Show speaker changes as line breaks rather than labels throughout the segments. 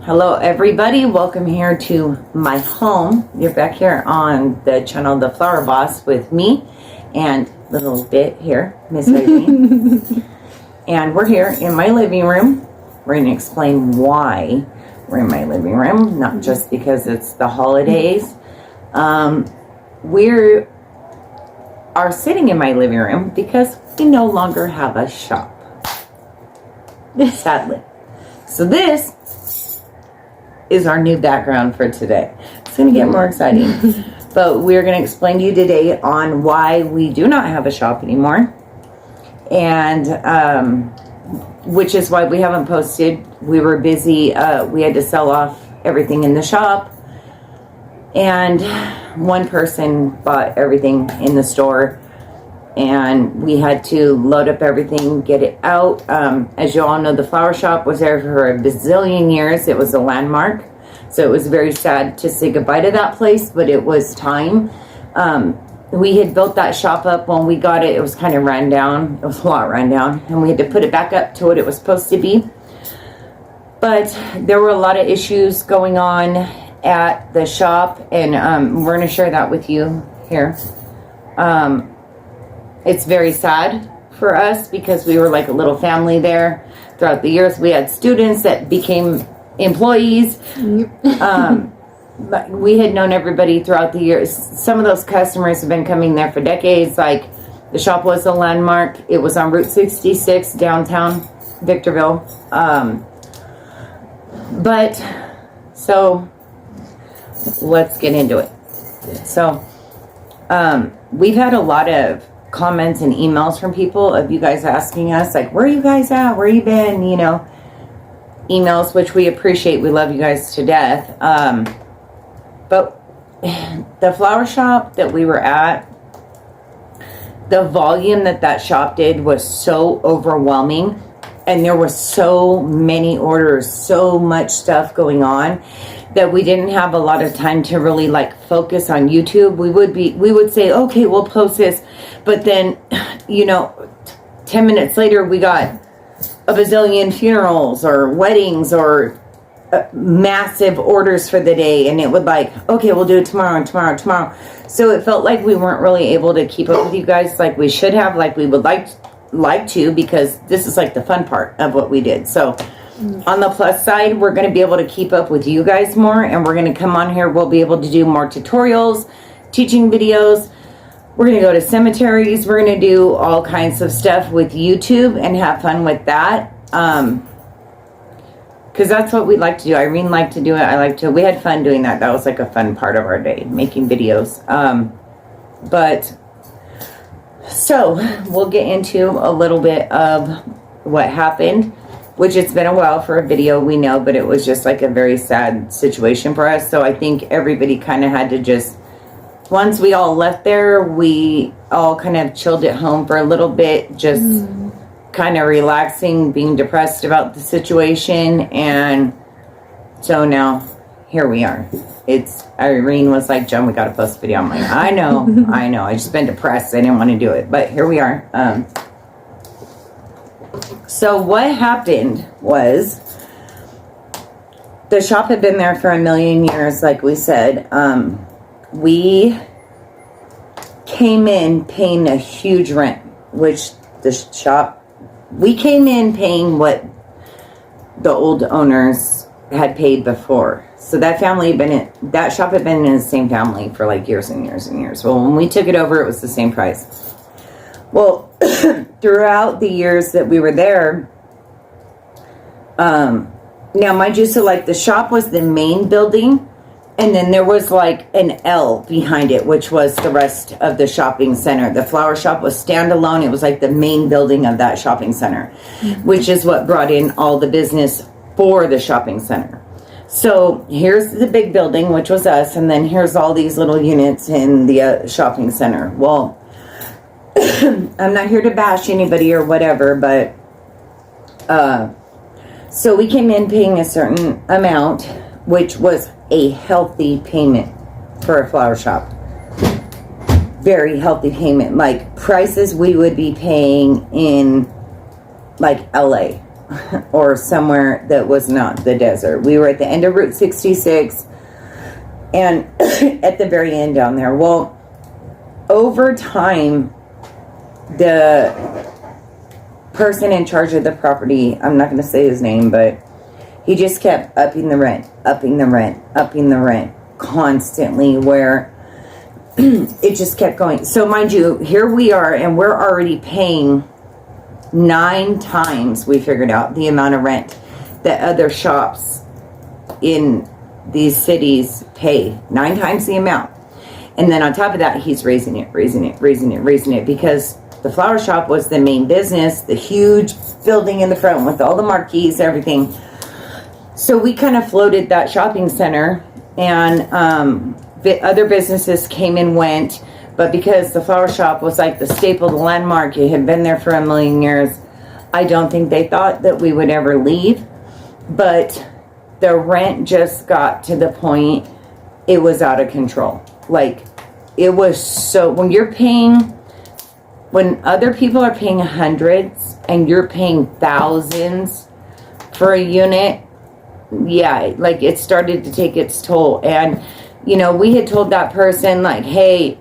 Hello everybody, welcome here to my home. You're back here on the channel The Flower Boss with me and a little bit here, Miss Irene. And we're here in my living room. We're going to explain why we're in my living room, not just because it's the holidays. We are sitting in my living room because we no longer have a shop, sadly. So this is our new background for today. It's going to get more exciting. But we're going to explain to you today on why we do not have a shop anymore. And which is why we haven't posted. We were busy. We had to sell off everything in the shop. And one person bought everything in the store. And we had to load up everything, get it out. As you all know, the flower shop was there for a bazillion years. It was a landmark. So it was very sad to say goodbye to that place, but it was time. We had built that shop up when we got it. It was kind of run down. It was a lot run down. And we had to put it back up to what it was supposed to be. But there were a lot of issues going on at the shop. And we're going to share that with you here. It's very sad for us because we were like a little family there throughout the years. We had students that became employees. But we had known everybody throughout the years. Some of those customers have been coming there for decades. Like the shop was a landmark. It was on Route 66 downtown Victorville. But so let's get into it. So we've had a lot of comments and emails from people of you guys asking us like, where are you guys at? Where you been? You know, emails, which we appreciate. We love you guys to death. But the flower shop that we were at, the volume that shop did was so overwhelming. And there were so many orders, so much stuff going on that we didn't have a lot of time to really like focus on YouTube. We would say, okay, we'll post this. But then, you know, 10 minutes later, we got a bazillion funerals or weddings or massive orders for the day. And it would like, okay, we'll do it tomorrow and tomorrow and tomorrow. So it felt like we weren't really able to keep up with you guys like we should have, like we would like to, because this is like the fun part of what we did. So on the plus side, we're going to be able to keep up with you guys more, and we're going to come on here. We'll be able to do more tutorials, teaching videos. We're going to go to cemeteries. We're going to do all kinds of stuff with YouTube and have fun with that. Because that's what we like to do. Irene liked to do it. We had fun doing that. That was like a fun part of our day, making videos. So we'll get into a little bit of what happened, which it's been a while for a video, we know, but it was just like a very sad situation for us. So I think everybody kind of had to just, once we all left there, we all kind of chilled at home for a little bit, just kind of relaxing, being depressed about the situation. And so now here we are. Irene was like, John, we got to post a video. I'm like, I know. I just been depressed. I didn't want to do it, but here we are. So what happened was the shop had been there for a million years, like we said. We came in paying a huge rent, which we came in paying what the old owners had paid before. So that that shop had been in the same family for like years and years and years. Well, when we took it over, it was the same price. Well, throughout the years that we were there, now mind you, so like the shop was the main building, and then there was like an L behind it, which was the rest of the shopping center. The flower shop was standalone. It was like the main building of that shopping center, which is what brought in all the business for the shopping center. So here's the big building, which was us, and then here's all these little units in the shopping center. Well, I'm not here to bash anybody or whatever, but so we came in paying a certain amount, which was a healthy payment for a flower shop. Very healthy payment. Like prices we would be paying in like LA. or somewhere that was not the desert. We were at the end of Route 66 and at the very end down there. Well, over time, the person in charge of the property, I'm not going to say his name, but he just kept upping the rent constantly, where it just kept going. So mind you, here we are, and we're already paying 9 times, we figured out, the amount of rent that other shops in these cities pay. 9 times the amount. And then on top of that, he's raising it, because the flower shop was the main business, the huge building in the front with all the marquees, everything. So we kind of floated that shopping center, and other businesses came and went. But because the flower shop was like the staple, the landmark, it had been there for a million years, I don't think they thought that we would ever leave. But the rent just got to the point, it was out of control. Like, it was so, when other people are paying hundreds and you're paying thousands for a unit, yeah, like, it started to take its toll. And, you know, we had told that person, like, hey,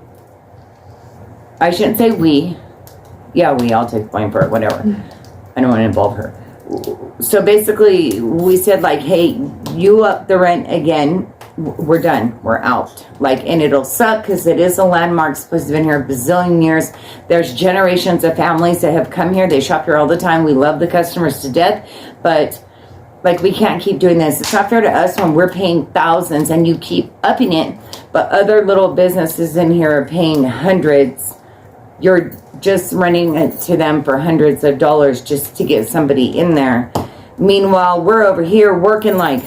I shouldn't say we. Yeah, we all take blame for it, whatever. I don't want to involve her. So basically, we said, like, hey, you up the rent again, we're done. We're out. Like, and it'll suck because it is a landmark. Supposed to have been here a bazillion years. There's generations of families that have come here. They shop here all the time. We love the customers to death. But, like, we can't keep doing this. It's not fair to us when we're paying thousands and you keep upping it. But other little businesses in here are paying hundreds. You're just running it to them for hundreds of dollars just to get somebody in there. Meanwhile, we're over here working, like,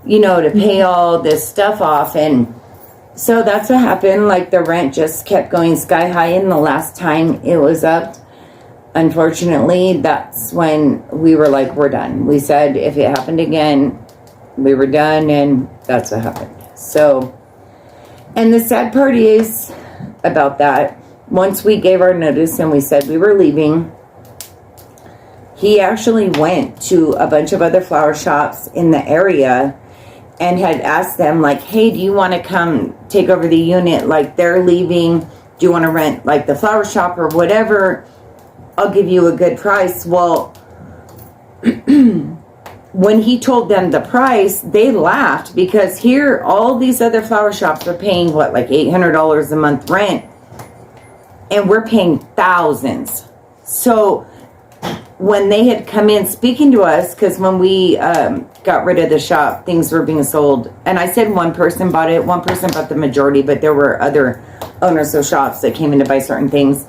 you know, to pay all this stuff off. And so that's what happened. Like, the rent just kept going sky high. And the last time it was up, unfortunately, that's when we were like, we're done. We said if it happened again, we were done. And that's what happened. So, and the sad part is about that, once we gave our notice and we said we were leaving, he actually went to a bunch of other flower shops in the area and had asked them, like, hey, do you want to come take over the unit? Like, they're leaving. Do you want to rent, like, the flower shop or whatever? I'll give you a good price. Well, when he told them the price, they laughed, because here, all these other flower shops are paying, what, like $800 a month rent. And we're paying thousands. So when they had come in speaking to us, because when we got rid of the shop, things were being sold. And I said one person bought it. One person bought the majority, but there were other owners of shops that came in to buy certain things.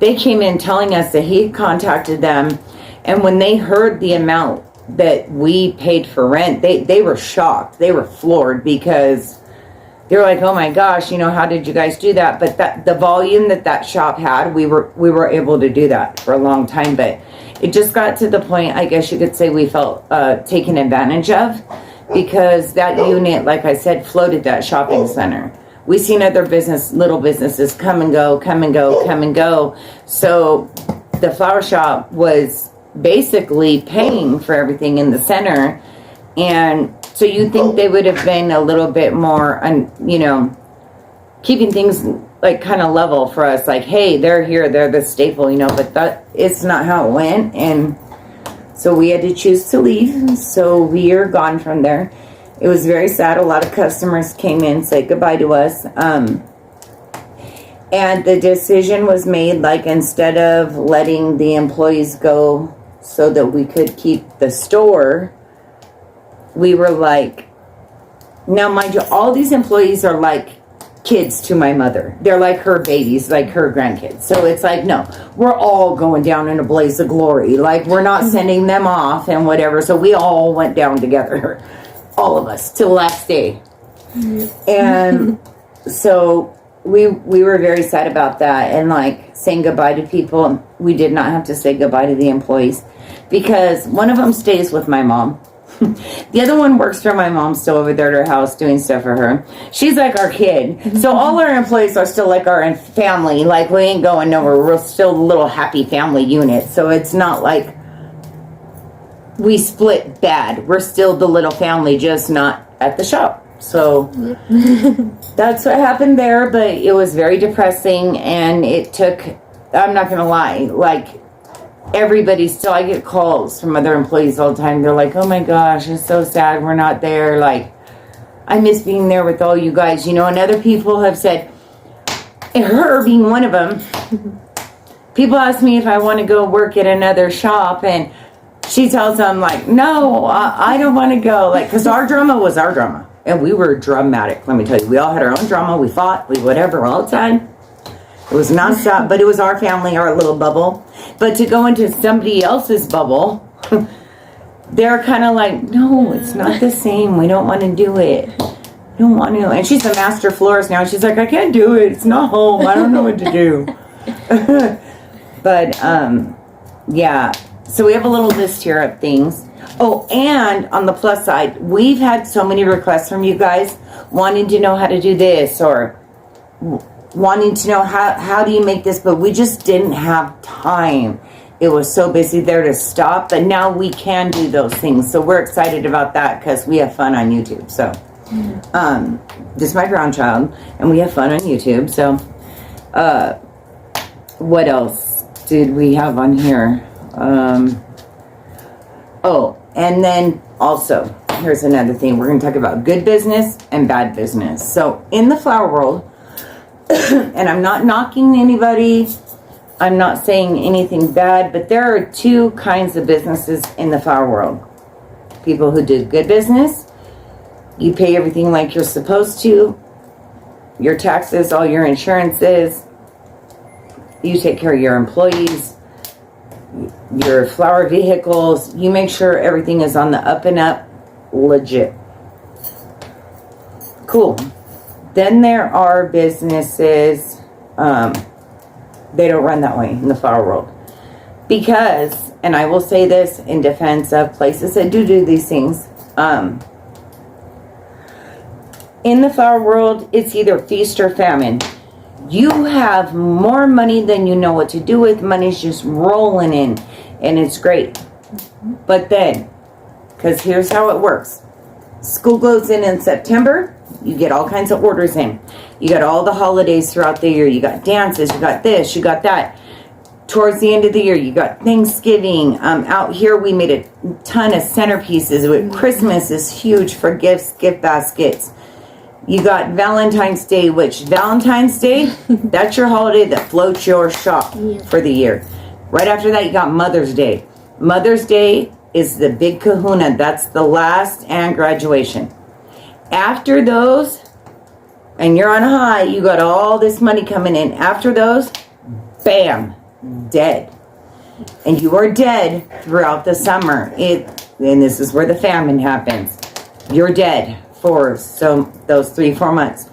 They came in telling us that he contacted them. And when they heard the amount that we paid for rent, they were shocked. They were floored, because they were like, oh my gosh, you know, how did you guys do that? But that the volume that shop had, we were able to do that for a long time. But it just got to the point, I guess you could say, we felt taken advantage of, because that unit, like I said, floated that shopping center. We seen other little businesses come and go. So the flower shop was basically paying for everything in the center. And so you'd think they would have been a little bit more, you know, keeping things like kind of level for us. Like, hey, they're here, they're the staple, you know, but that it's not how it went. And so we had to choose to leave. So we are gone from there. It was very sad. A lot of customers came in, said goodbye to us. And the decision was made, like, instead of letting the employees go so that we could keep the store, we were like, now mind you, all these employees are like kids to my mother. They're like her babies, like her grandkids. So it's like, no, we're all going down in a blaze of glory. Like, we're not sending them off and whatever. So we all went down together, all of us, till the last day. And so we were very sad about that, and like saying goodbye to people. We did not have to say goodbye to the employees, because one of them stays with my mom. The other one works for my mom, still over there at her house doing stuff for her. She's like our kid. So all our employees are still like our family. Like, we ain't going nowhere. We're still a little happy family unit. So it's not like we split bad. We're still the little family, just not at the shop. So that's what happened there, but it was very depressing, and it took, I'm not gonna lie, like everybody still, I get calls from other employees all the time. They're like, oh my gosh, it's so sad we're not there. Like, I miss being there with all you guys, and other people have said, and her being one of them, people ask me if I want to go work at another shop, and she tells them, like, no, I don't want to go, like, because our drama was our drama, and we were dramatic, let me tell you. We all had our own drama, we fought, we whatever, all the time. It was nonstop, but it was our family, our little bubble. But to go into somebody else's bubble, they're kind of like, no, it's not the same, we don't want to do it. I don't want to. And she's a master florist now. She's like, I can't do it. It's not home. I don't know what to do. But, yeah. So we have a little list here of things. Oh, and on the plus side, we've had so many requests from you guys wanting to know how to do this, or wanting to know how do you make this, but we just didn't have time. It was so busy there to stop, but now we can do those things. So we're excited about that because we have fun on YouTube. So. This is my grandchild, and we have fun on YouTube. So, what else did we have on here? Oh, and then also, here's another thing. We're going to talk about good business and bad business. So, in the flower world, and I'm not knocking anybody, I'm not saying anything bad, but there are two kinds of businesses in the flower world. People who do good business. You pay everything like you're supposed to. Your taxes, all your insurances. You take care of your employees. Your flower vehicles. You make sure everything is on the up and up. Legit. Cool. Then there are businesses. They don't run that way in the flower world. Because, and I will say this in defense of places that do these things. In the flower world, it's either feast or famine. You have more money than you know what to do with. Money's just rolling in, and it's great. But then, because here's how it works. School goes in September. You get all kinds of orders in. You got all the holidays throughout the year. You got dances. You got this. You got that. Towards the end of the year, you got Thanksgiving. Out here, we made a ton of centerpieces. Christmas is huge for gifts, gift baskets. You got Valentine's Day, which Valentine's Day, that's your holiday that floats your shop for the year. Right after that, you got Mother's Day. Mother's Day is the big kahuna. That's the last, and graduation. After those, and you're on a high, you got all this money coming in. After those, bam, dead. And you are dead throughout the summer. And this is where the famine happens. You're dead. For those 3-4 months.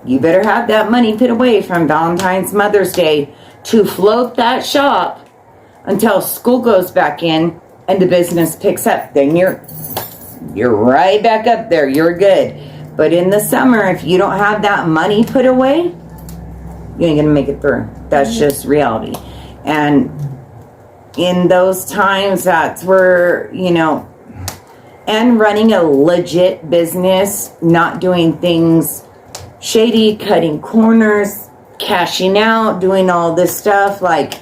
You better have that money put away from Valentine's, Mother's Day to float that shop until school goes back in and the business picks up. Then you're right back up there. You're good. But in the summer, if you don't have that money put away, you ain't gonna make it through. That's just reality. And in those times, that's where, and running a legit business, not doing things shady, cutting corners, cashing out, doing all this stuff. Like,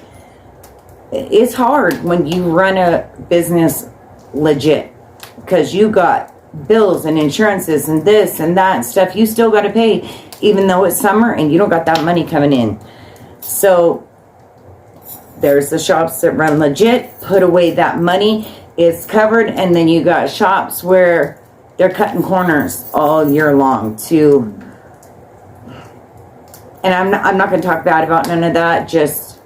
it's hard when you run a business legit, because you got bills and insurances and this and that and stuff you still got to pay, even though it's summer and you don't got that money coming in. So there's the shops that run legit, put away that money, it's covered, and then you got shops where they're cutting corners all year long too. And I'm not going to talk bad about none of that. Just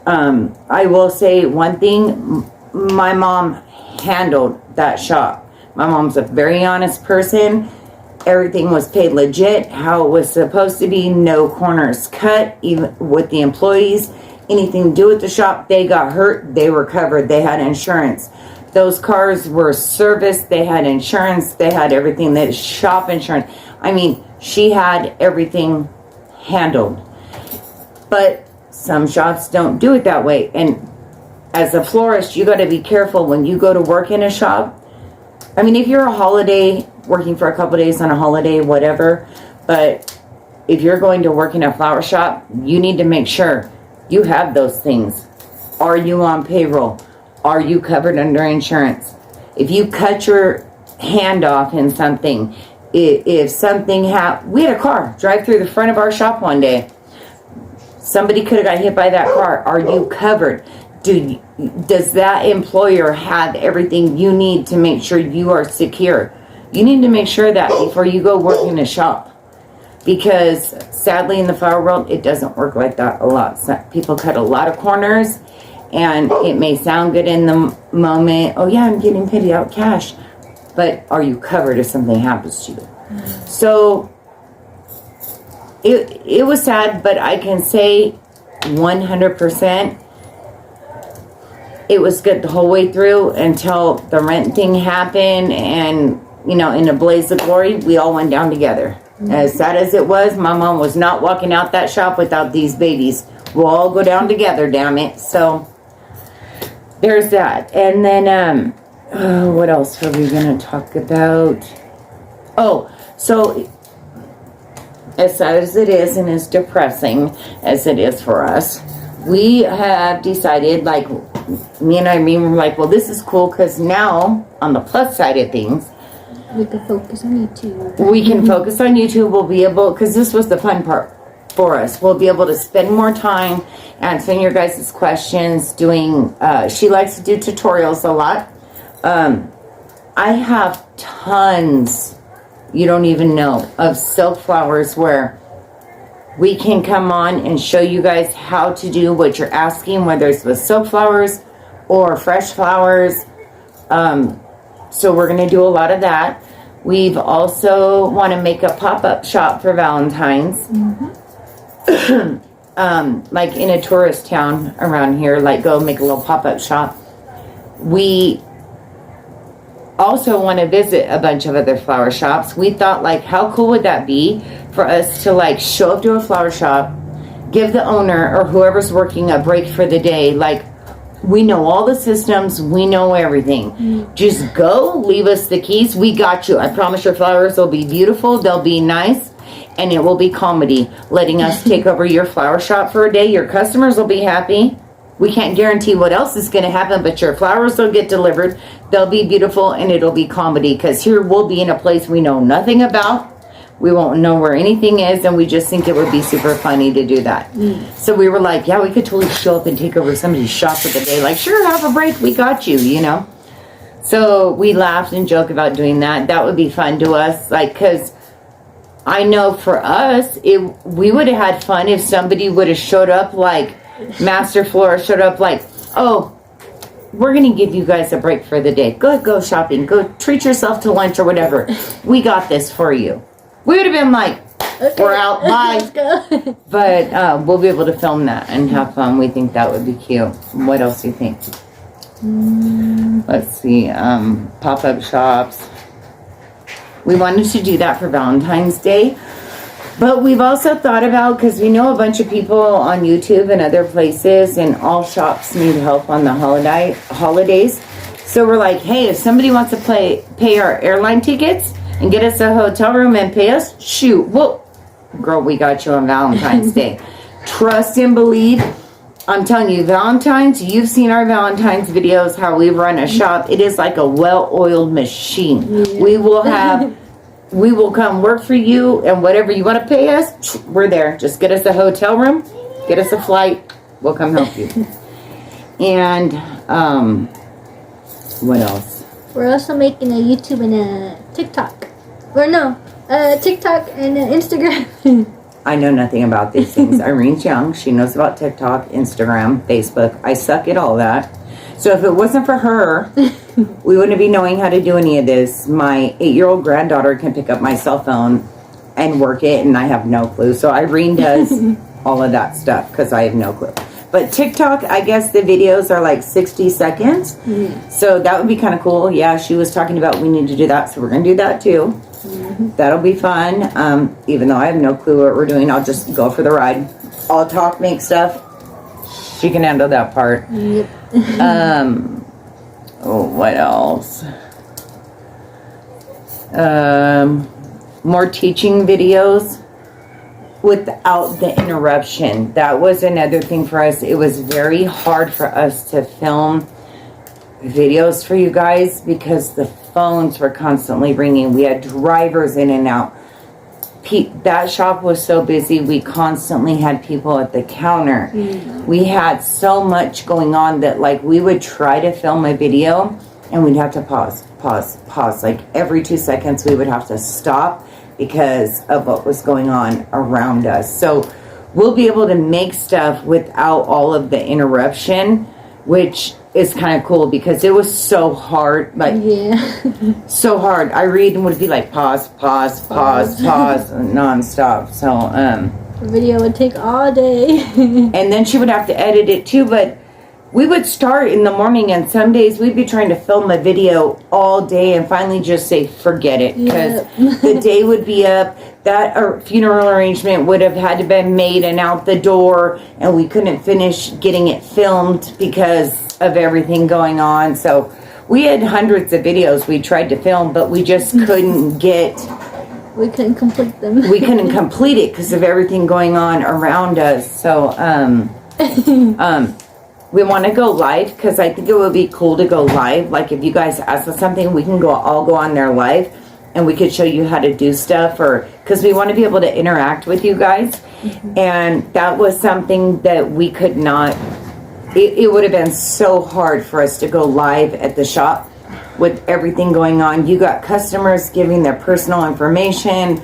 I will say one thing: my mom handled that shop. My mom's a very honest person. Everything was paid legit, how it was supposed to be. No corners cut, even with the employees. Anything to do with the shop, they got hurt, they were covered. They had insurance. Those cars were serviced. They had insurance. They had everything. That shop insurance. I mean, she had everything handled. But some shops don't do it that way. And as a florist, you got to be careful when you go to work in a shop. I mean, if you're a holiday, working for a couple days on a holiday, whatever, but if you're going to work in a flower shop, you need to make sure you have those things. Are you on payroll? Are you covered under insurance? If you cut your hand off in something, if something we had a car drive through the front of our shop one day. Somebody could have got hit by that car. Are you covered? Does that employer have everything you need to make sure you are secure? You need to make sure that before you go work in a shop. Because sadly in the flower world, it doesn't work like that a lot. People cut a lot of corners, and it may sound good in the moment. Oh yeah, I'm getting paid out cash. But are you covered if something happens to you? So it was sad, but I can say 100% it was good the whole way through until the rent thing happened, and in a blaze of glory, we all went down together. As sad as it was, my mom was not walking out that shop without these babies. We'll all go down together, damn it. So there's that. And then what else are we going to talk about? Oh, so as sad as it is and as depressing as it is for us, we have decided, like, me and Irene were like, well, this is cool because now, on the plus side of things,
we can focus on YouTube.
We can focus on YouTube. We'll be able, because this was the fun part for us, we'll be able to spend more time answering your guys' questions, doing, she likes to do tutorials a lot. I have tons, you don't even know, of silk flowers where we can come on and show you guys how to do what you're asking, whether it's with silk flowers or fresh flowers. So we're going to do a lot of that. We've also want to make a pop-up shop for Valentine's. Like in a tourist town around here, like go make a little pop-up shop. We also want to visit a bunch of other flower shops. We thought, like, how cool would that be for us to, like, show up to a flower shop, give the owner or whoever's working a break for the day, like, we know all the systems, we know everything. Just go, leave us the keys, we got you. I promise your flowers will be beautiful, they'll be nice, and it will be comedy. Letting us take over your flower shop for a day, your customers will be happy. We can't guarantee what else is going to happen, but your flowers will get delivered. They'll be beautiful, and it'll be comedy, because here we'll be in a place we know nothing about. We won't know where anything is, and we just think it would be super funny to do that. So we were like, yeah, we could totally show up and take over somebody's shop for the day. Like, sure, have a break. We got you, So we laughed and joked about doing that. That would be fun to us, like, because I know for us, we would have had fun if somebody would have showed up, like, Master Florist showed up like, oh, we're going to give you guys a break for the day. Go shopping. Go treat yourself to lunch or whatever. We got this for you. We would have been like, okay, we're out, bye. Let's go. But we'll be able to film that and have fun. We think that would be cute. What else do you think? Let's see. Pop-up shops. We wanted to do that for Valentine's Day. But we've also thought about, because we know a bunch of people on YouTube and other places, and all shops need help on the holidays. So we're like, hey, if somebody wants to pay our airline tickets and get us a hotel room and pay us, shoot, well, girl, we got you on Valentine's Day. Trust and believe. I'm telling you, Valentine's, you've seen our Valentine's videos, how we run a shop. It is like a well-oiled machine. Yeah. We will come work for you, and whatever you want to pay us, we're there. Just get us a hotel room, get us a flight, we'll come help you. And, what else?
We're also making a YouTube and a TikTok. Or no, TikTok and Instagram.
I know nothing about these things. Irene's young. She knows about TikTok, Instagram, Facebook. I suck at all that. So if it wasn't for her, we wouldn't be knowing how to do any of this. My 8-year-old granddaughter can pick up my cell phone and work it, and I have no clue. So Irene does all of that stuff because I have no clue. But TikTok, I guess the videos are like 60 seconds. So that would be kind of cool. Yeah, she was talking about we need to do that, so we're going to do that too. That'll be fun. Even though I have no clue what we're doing, I'll just go for the ride. I'll talk, make stuff. She can handle that part.
Yep.
What else? More teaching videos without the interruption. That was another thing for us. It was very hard for us to film videos for you guys because the phones were constantly ringing. We had drivers in and out. That shop was so busy, we constantly had people at the counter. We had so much going on that like we would try to film a video and we'd have to pause. Like every 2 seconds we would have to stop because of what was going on around us. So we'll be able to make stuff without all of the interruption, which is kind of cool because it was so hard. Like, so hard. Irene would be like, pause, nonstop. So,
the video would take all day.
and then she would have to edit it too, but we would start in the morning and some days we'd be trying to film a video all day and finally just say, forget it. Because the day would be up, that funeral arrangement would have had to be made and out the door, and we couldn't finish getting it filmed because of everything going on. So we had hundreds of videos we tried to film, but we just couldn't
we couldn't complete them.
We couldn't complete it because of everything going on around us. So, we want to go live because I think it would be cool to go live. Like if you guys ask us something, we can all go on there live and we could show you how to do stuff, or because we want to be able to interact with you guys. And that was something that we could not. It would have been so hard for us to go live at the shop with everything going on. You got customers giving their personal information,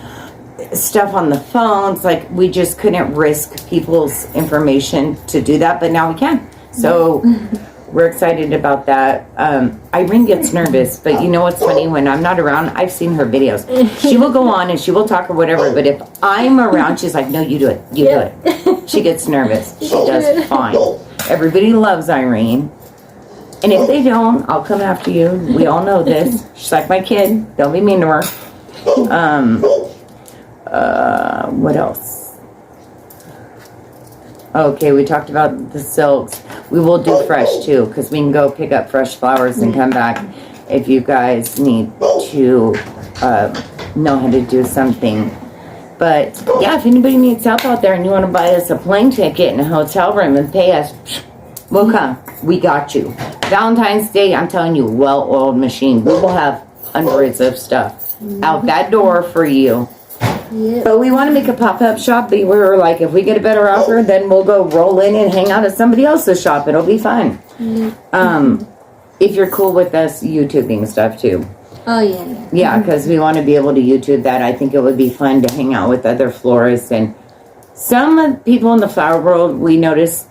stuff on the phones. Like we just couldn't risk people's information to do that, but now we can. So we're excited about that. Irene gets nervous, but you know what's funny? When I'm not around, I've seen her videos. She will go on and she will talk or whatever, but if I'm around, she's like, no, you do it. You do it. She gets nervous. She does fine. Everybody loves Irene. And if they don't, I'll come after you. We all know this. She's like my kid. Don't be mean to her. What else? Okay, we talked about the silks. We will do fresh too, because we can go pick up fresh flowers and come back if you guys need to know how to do something. But yeah, if anybody needs help out there and you want to buy us a plane ticket and a hotel room and pay us, we'll come. We got you. Valentine's Day, I'm telling you, well-oiled machine. We will have hundreds of stuff out that door for you.
Yep.
But we want to make a pop-up shop. But we were like, if we get a better offer, then we'll go roll in and hang out at somebody else's shop. It'll be fun. If you're cool with us YouTubing stuff too.
Oh, yeah.
Yeah, because we want to be able to YouTube that. I think it would be fun to hang out with other florists. And some people in the flower world, we notice,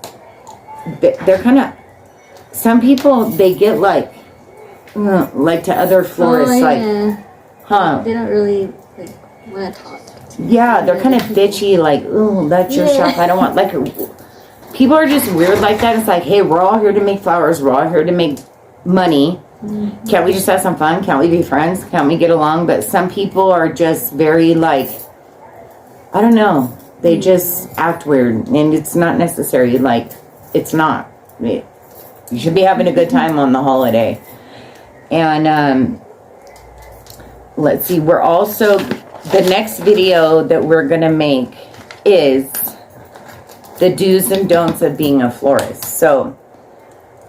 they're kind of, some people, they get like to other florists, like, huh?
They don't really like want to talk.
Yeah, they're kind of bitchy, like, ooh, that's your shop. I don't want, like, people are just weird like that. It's like, hey, we're all here to make flowers. We're all here to make money. Can't we just have some fun? Can't we be friends? Can't we get along? But some people are just very, like, I don't know. They just act weird, and it's not necessary. Like, it's not. You should be having a good time on the holiday. And, let's see. We're also, the next video that we're going to make is the do's and don'ts of being a florist. So,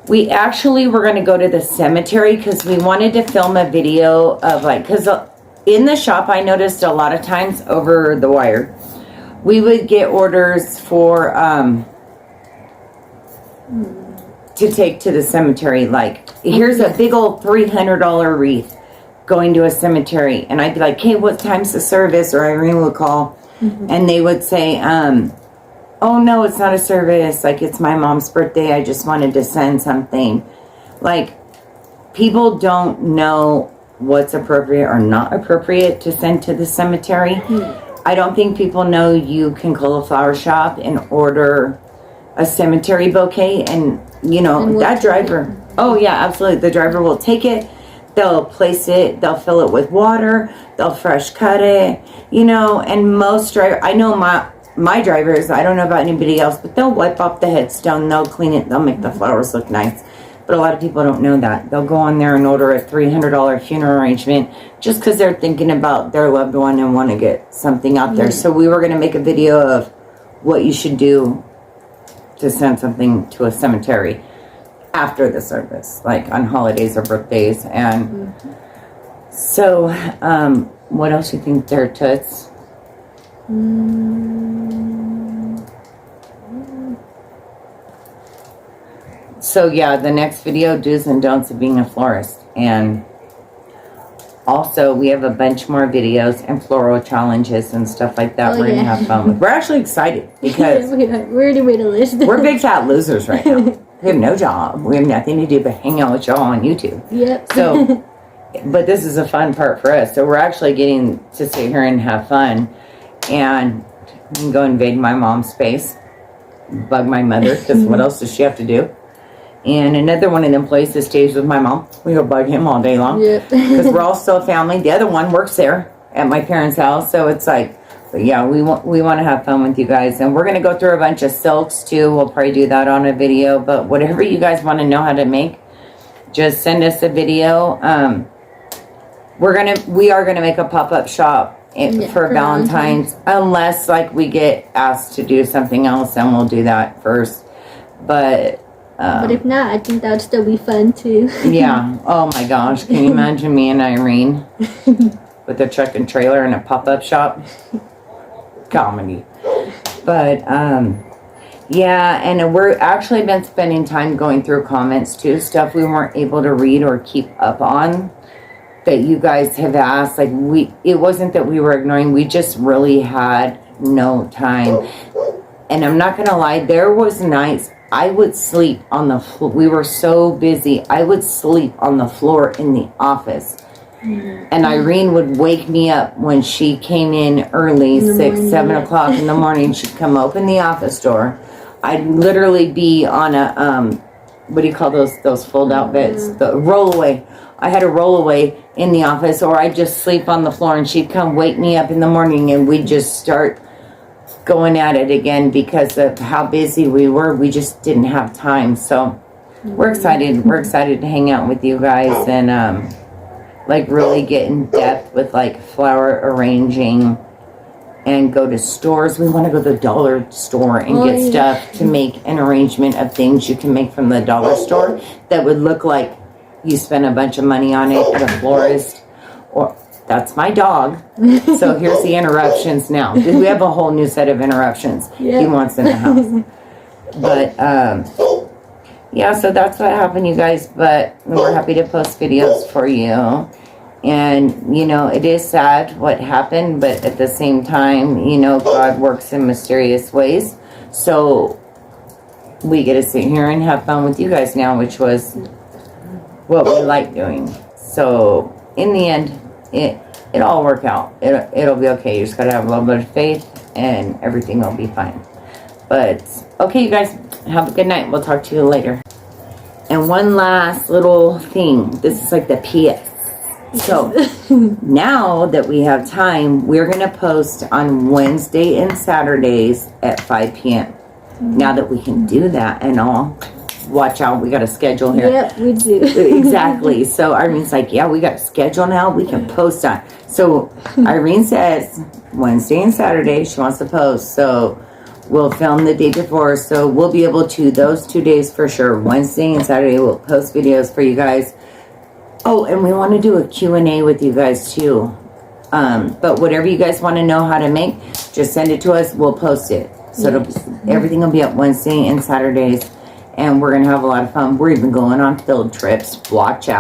we actually were going to go to the cemetery because we wanted to film a video of, like, because in the shop I noticed a lot of times over the wire, we would get orders for, to take to the cemetery. Like, here's a big old $300 wreath going to a cemetery. And I'd be like, hey, what time's the service? Or Irene would call and they would say, oh no, it's not a service. Like, it's my mom's birthday. I just wanted to send something. Like, people don't know what's appropriate or not appropriate to send to the cemetery. I don't think people know you can call a flower shop and order a cemetery bouquet, and you know, that driver, oh yeah, absolutely, the driver will take it, they'll place it, they'll fill it with water, they'll fresh cut it, you know. And most driver, I know my drivers, I don't know about anybody else, but they'll wipe off the headstone, they'll clean it, they'll make the flowers look nice. But a lot of people don't know that. They'll go on there and order a $300 funeral arrangement just because they're thinking about their loved one and want to get something out there. So we were going to make a video of what you should do to send something to a cemetery after the service, like on holidays or birthdays. And so, what else you think there, Toots? So yeah, the next video, do's and don'ts of being a florist. And also we have a bunch more videos and floral challenges and stuff like that we're gonna have fun with. We're actually excited because
we already made a list.
we're big fat losers right now. We have no job. We have nothing to do but hang out with y'all on YouTube.
Yep.
So, but this is a fun part for us. So we're actually getting to sit here and have fun and go invade my mom's space, bug my mother, because what else does she have to do? And another one of them places stays with my mom. We go bug him all day long.
Yep.
Because we're all still a family. The other one works there at my parents' house. So it's like, but yeah, we want to have fun with you guys. And we're going to go through a bunch of silks too. We'll probably do that on a video. But whatever you guys want to know how to make, just send us a video. We are gonna make a pop-up shop for Valentine's. Unless like we get asked to do something else, then we'll do that first. But
if not, I think that would still be fun too.
Yeah. Oh my gosh. Can you imagine me and Irene with a truck and trailer and a pop-up shop? Comedy. But yeah, and we're actually been spending time going through comments too, stuff we weren't able to read or keep up on that you guys have asked. Like it wasn't that we were ignoring, we just really had no time. And I'm not gonna lie, there was nights I would sleep on the floor. We were so busy. I would sleep on the floor in the office. And Irene would wake me up when she came in early, 6, 7 o'clock in the morning. She'd come open the office door. I'd literally be on a, what do you call those fold-out beds? The rollaway. I had a rollaway in the office, or I'd just sleep on the floor, and she'd come wake me up in the morning, and we'd just start going at it again because of how busy we were. We just didn't have time. So we're excited. We're excited to hang out with you guys and like really get in depth with like flower arranging and go to stores. We want to go to the dollar store and get stuff to make an arrangement of things you can make from the dollar store that would look like you spent a bunch of money on it at a florist. Or that's my dog. So here's the interruptions now. We have a whole new set of interruptions he wants in the house. But yeah, so that's what happened, you guys. But we're happy to post videos for you. And, you know, it is sad what happened, but at the same time, you know, God works in mysterious ways. So we get to sit here and have fun with you guys now, which was what we like doing. So in the end, it'll all work out. It'll be okay. You just gotta have a little bit of faith and everything will be fine. But okay, you guys, have a good night. We'll talk to you later. And one last little thing. This is like the PS. So now that we have time, we're gonna post on Wednesday and Saturdays at 5 p.m. Now that we can do that and all. Watch out, we got a schedule here.
Yep, we do.
Exactly. So Irene's like, yeah, we got a schedule now. We can post on. So Irene says Wednesday and Saturday she wants to post. So we'll film the day before. So we'll be able to, those 2 days for sure. Wednesday and Saturday we'll post videos for you guys. Oh, and we want to do a Q&A with you guys too. But whatever you guys want to know how to make, just send it to us. We'll post it. So everything will be up Wednesday and Saturdays. And we're going to have a lot of fun. We're even going on field trips. Watch out.